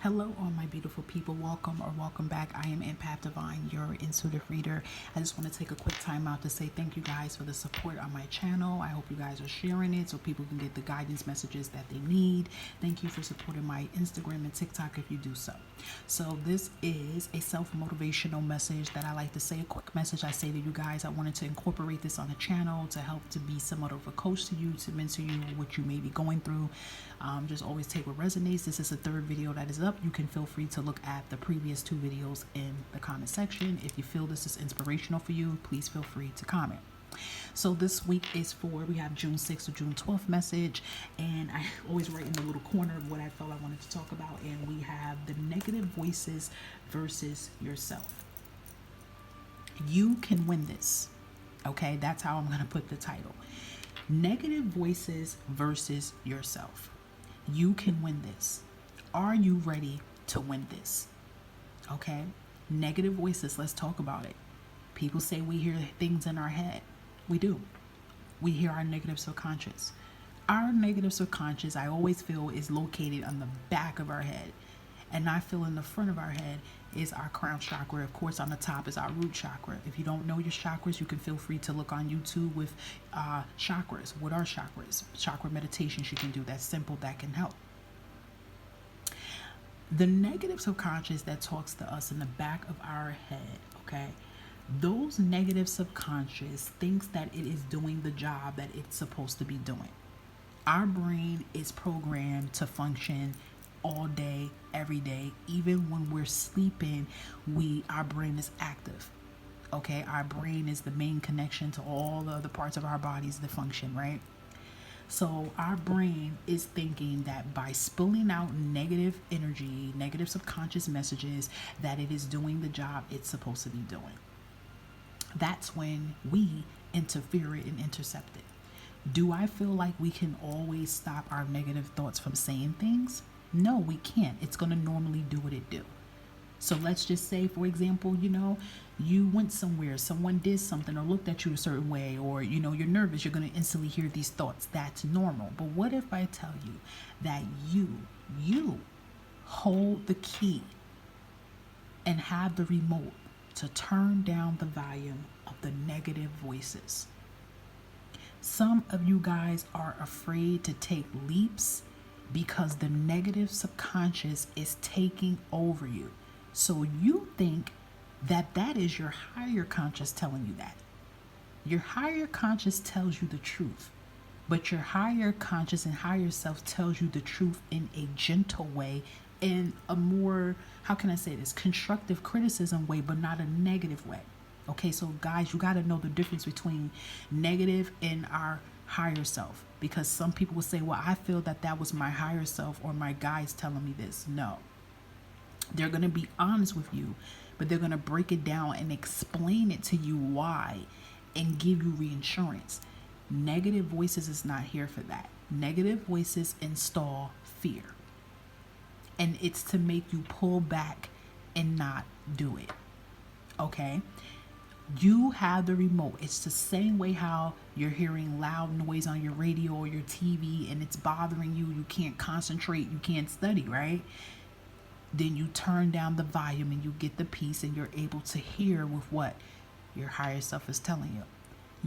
Hello, all my beautiful people. Welcome or welcome back. I am Empath Divine, your intuitive reader. I just want to take a quick time out to say thank you guys for the support on my channel. I hope you guys are sharing it so people can get the guidance messages that they need. Thank you for supporting my Instagram and TikTok if you do so. So this is a self-motivational message that I like to say, a quick message I say to you guys. I wanted to incorporate this on the channel to help to be somewhat of a coach to you, to mentor you what you may be going through. Just always take what resonates. This is the third video that is up. You can feel free to look at the previous two videos in the comment section. If you feel this is inspirational for you, please feel free to comment. So this week is we have June 6th or June 12th message, and I always write in the little corner of what I felt I wanted to talk about, and we have the negative voices versus yourself. You can win this. Okay, that's how I'm going to put the title. Negative voices versus yourself. You can win this. Are you ready to win this? Okay, negative voices, let's talk about it. People say we hear things in our head. We do. We hear our negative subconscious. Our negative subconscious, I always feel, is located on the back of our head. And I feel in the front of our head is our crown chakra. Of course, on the top is our root chakra. If you don't know your chakras, you can feel free to look on YouTube with chakras. What are chakras? Chakra meditations you can do. That's simple. That can help. The negative subconscious that talks to us in the back of our head, okay? Those negative subconscious thinks that it is doing the job that it's supposed to be doing. Our brain is programmed to function all day, every day. Even when we're sleeping, our brain is active. Okay, our brain is the main connection to all the other parts of our bodies that function, right? So our brain is thinking that by spilling out negative energy, negative subconscious messages, that it is doing the job it's supposed to be doing. That's when we interfere it and intercept it. Do I feel like we can always stop our negative thoughts from saying things? No, we can't. It's going to normally do what it do. So let's just say, for example, you went somewhere, someone did something or looked at you a certain way, or, you're nervous, you're going to instantly hear these thoughts. That's normal. But what if I tell you that you hold the key and have the remote to turn down the volume of the negative voices? Some of you guys are afraid to take leaps because the negative subconscious is taking over you. So you think that is your higher conscious telling you that. Your higher conscious tells you the truth, but your higher conscious and higher self tells you the truth in a gentle way, in a more, how can I say this, constructive criticism way, but not a negative way. Okay, so guys, you got to know the difference between negative and our higher self, because some people will say, well, I feel that was my higher self or my guides telling me this. No, they're going to be honest with you, but they're going to break it down and explain it to you why and give you reinsurance. Negative voices is not here for that. Negative voices install fear, and it's to make you pull back and not do it. Okay, you have the remote. It's the same way how you're hearing loud noise on your radio or your TV and it's bothering you. You can't concentrate. You can't study, right? Then you turn down the volume and you get the peace and you're able to hear with what your higher self is telling you.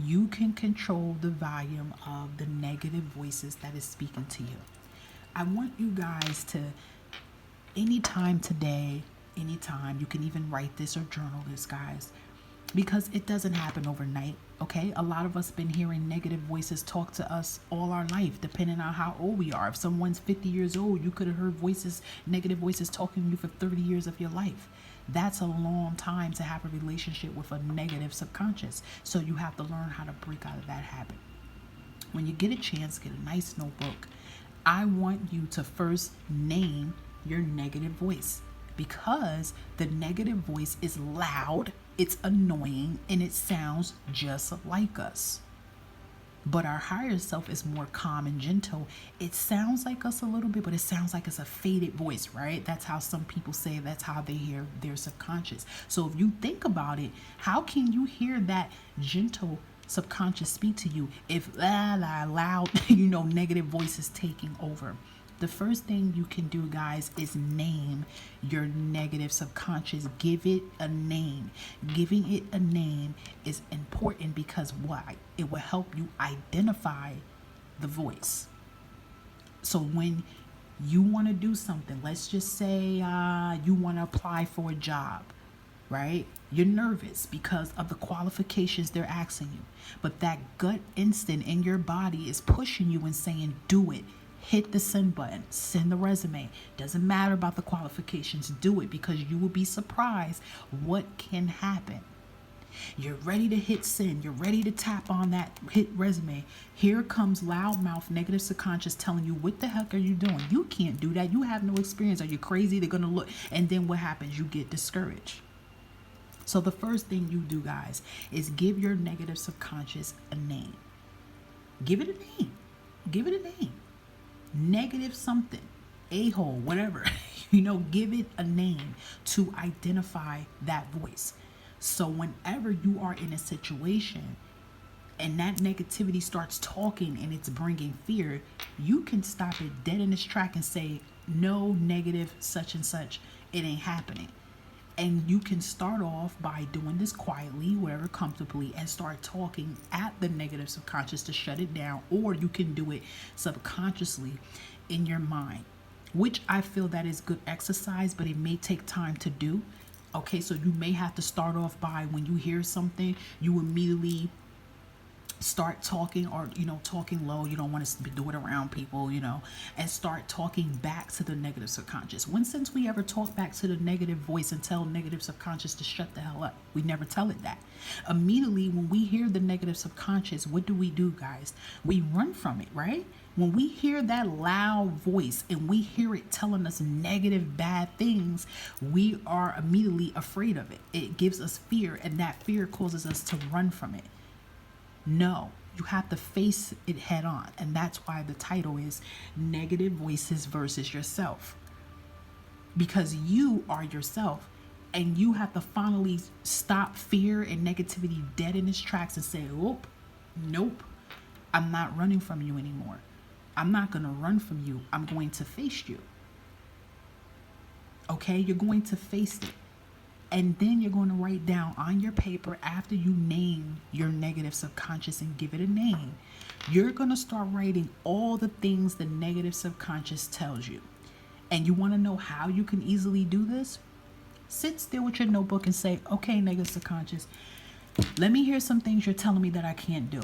You can control the volume of the negative voices that is speaking to you. I want you guys to, anytime today, anytime, you can even write this or journal this, guys, because it doesn't happen overnight. Okay, a lot of us been hearing negative voices talk to us all our life, depending on how old we are. If someone's 50 years old, you could have heard negative voices talking to you for 30 years of your life. That's a long time to have a relationship with a negative subconscious. So you have to learn how to break out of that habit. When you get a chance, get a nice notebook. I want you to first name your negative voice, because the negative voice is loud, it's annoying, and it sounds just like us. But our higher self is more calm and gentle. It sounds like us a little bit, but it sounds like it's a faded voice, right? That's how some people say that's how they hear their subconscious. So if you think about it, how can you hear that gentle subconscious speak to you if loud, negative voice is taking over? The first thing you can do, guys, is name your negative subconscious. Give it a name. Giving it a name is important because why? It will help you identify the voice. So when you want to do something, let's just say you want to apply for a job, right? You're nervous because of the qualifications they're asking you. But that gut instinct in your body is pushing you and saying, do it. Hit the send button, send the resume. Doesn't matter about the qualifications, do it, because you will be surprised what can happen. You're ready to hit send. You're ready to tap on that hit resume. Here comes loudmouth negative subconscious telling you, what the heck are you doing? You can't do that. You have no experience. Are you crazy? They're going to look. And then what happens? You get discouraged. So the first thing you do, guys, is give your negative subconscious a name. Give it a name. Give it a name. Negative something. A-hole, whatever. Give it a name to identify that voice. So whenever you are in a situation and that negativity starts talking and it's bringing fear, you can stop it dead in its track and say, no, negative such and such, it ain't happening. And you can start off by doing this quietly, wherever comfortably, and start talking at the negative subconscious to shut it down. Or you can do it subconsciously in your mind, which I feel that is good exercise, but it may take time to do. Okay, so you may have to start off by, when you hear something, you immediately start talking, or talking low. You don't want to do it around people, and start talking back to the negative subconscious. When since we ever talk back to the negative voice and tell negative subconscious to shut the hell up? We never tell it that. Immediately when we hear the negative subconscious, what do, guys? We run from it, right? When we hear that loud voice and we hear it telling us negative, bad things, we are immediately afraid of it. It gives us fear, and that fear causes us to run from it. No, you have to face it head on. And that's why the title is Negative Voices versus Yourself. Because you are yourself, and you have to finally stop fear and negativity dead in its tracks and say, oh, nope, I'm not running from you anymore. I'm not going to run from you. I'm going to face you. Okay, you're going to face it. And then you're going to write down on your paper, after you name your negative subconscious and give it a name, you're going to start writing all the things the negative subconscious tells you. And you want to know how you can easily do this? Sit still with your notebook and say, okay, negative subconscious, let me hear some things you're telling me that I can't do.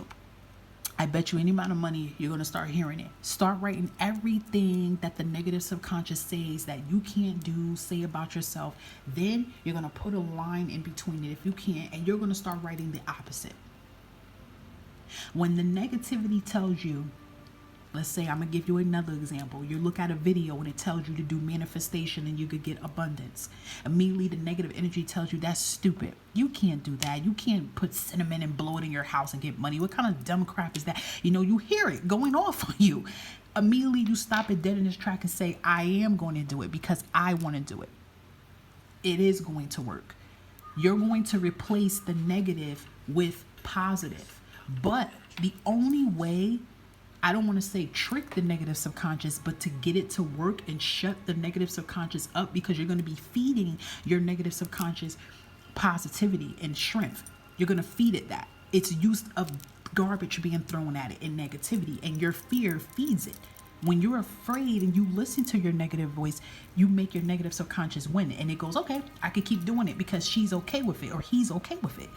I bet you any amount of money you're going to start hearing it. Start writing everything that the negative subconscious says that you can't do, say about yourself. Then you're going to put a line in between it if you can, and you're going to start writing the opposite. When the negativity tells you, let's say, I'm going to give you another example. You look at a video and it tells you to do manifestation and you could get abundance. Immediately the negative energy tells you that's stupid. You can't do that. You can't put cinnamon and blow it in your house and get money. What kind of dumb crap is that? You hear it going off on you. Immediately you stop it dead in its track and say, I am going to do it because I want to do it. It is going to work. You're going to replace the negative with positive. But the only way, I don't want to say trick the negative subconscious, but to get it to work and shut the negative subconscious up, because you're going to be feeding your negative subconscious positivity and strength. You're going to feed it that. It's used of garbage being thrown at it and negativity, and your fear feeds it. When you're afraid and you listen to your negative voice, you make your negative subconscious win, and it goes, okay, I could keep doing it because she's okay with it, or he's okay with it.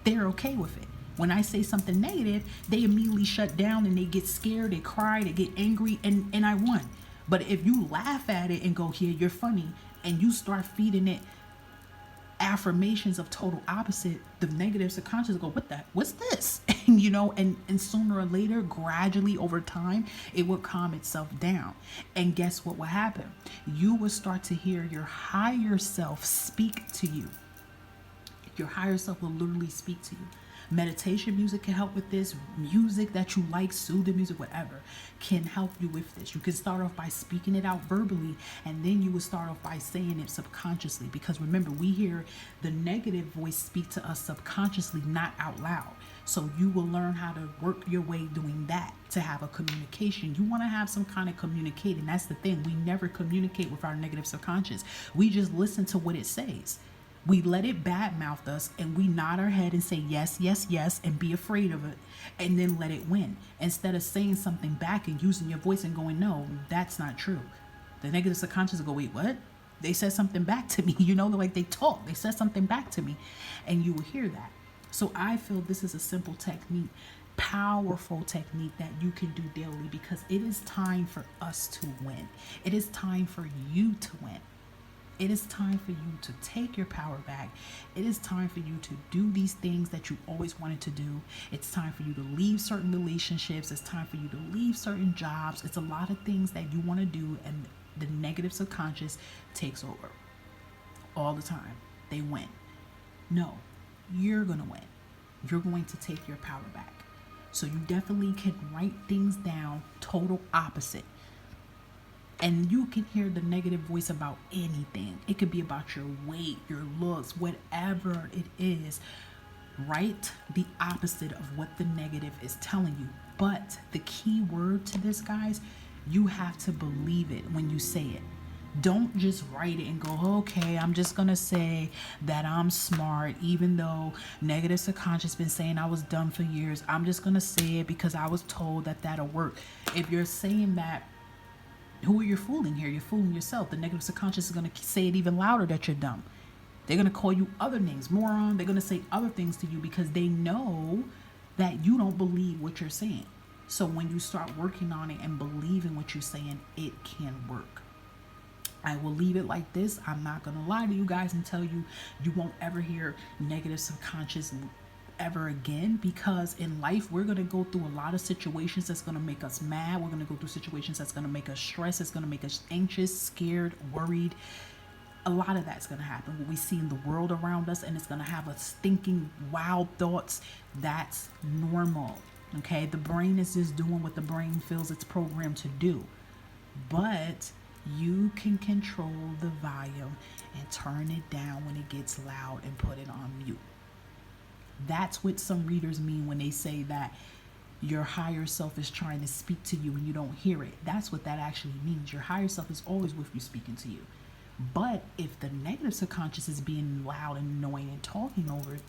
They're okay with it. When I say something negative, they immediately shut down and they get scared, they cry, they get angry, and I won. But if you laugh at it and go, here, you're funny, and you start feeding it affirmations of total opposite, the negative subconscious go, what's this? And sooner or later, gradually over time, it will calm itself down. And guess what will happen? You will start to hear your higher self speak to you. Your higher self will literally speak to you. Meditation music can help with this. Music that you like, soothing music, whatever, can help you with this. You can start off by speaking it out verbally, and then you will start off by saying it subconsciously. Because remember, we hear the negative voice speak to us subconsciously, not out loud. So you will learn how to work your way doing that to have a communication. You want to have some kind of communicating. That's the thing. We never communicate with our negative subconscious. We just listen to what it says. We let it badmouth us and we nod our head and say yes, yes, yes, and be afraid of it and then let it win. Instead of saying something back and using your voice and going, no, that's not true. The negative subconscious will go, wait, what? They said something back to me. Like they talk. They said something back to me. And you will hear that. So I feel this is a simple technique, powerful technique that you can do daily because it is time for us to win. It is time for you to win. It is time for you to take your power back. It is time for you to do these things that you always wanted to do. It's time for you to leave certain relationships. It's time for you to leave certain jobs. It's a lot of things that you want to do, and the negative subconscious takes over all the time. They win. No, you're going to win. You're going to take your power back. So you definitely can write things down total opposite. And you can hear the negative voice about anything. It could be about your weight, your looks, whatever it is. Write the opposite of what the negative is telling you. But the key word to this, guys, you have to believe it when you say it. Don't just write it and go, okay, I'm just going to say that I'm smart, even though negative subconscious been saying I was dumb for years. I'm just going to say it because I was told that that'll work. If you're saying that, who are you fooling here? You're fooling yourself. The negative subconscious is going to say it even louder that you're dumb. They're going to call you other names, moron. They're going to say other things to you because they know that you don't believe what you're saying. So when you start working on it and believing what you're saying, it can work. I will leave it like this. I'm not going to lie to you guys and tell you you won't ever hear negative subconscious ever again, because in life we're going to go through a lot of situations that's going to make us mad. We're going to go through situations that's going to make us stressed. It's going to make us anxious, scared, worried. A lot of that's going to happen. What we see in the world around us, and it's going to have us thinking wild thoughts. That's normal. Okay, the brain is just doing what the brain feels it's programmed to do. But you can control the volume and turn it down when it gets loud and put it on mute. That's what some readers mean when they say that your higher self is trying to speak to you and you don't hear it. That's what that actually means. Your higher self is always with you, speaking to you. But if the negative subconscious is being loud and annoying and talking over it,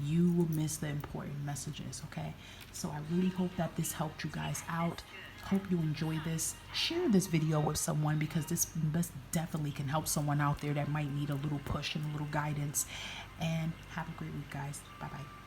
you will miss the important messages, okay? So I really hope that this helped you guys out. Hope you enjoy this. Share this video with someone because this definitely can help someone out there that might need a little push and a little guidance. And have a great week, guys. Bye-bye.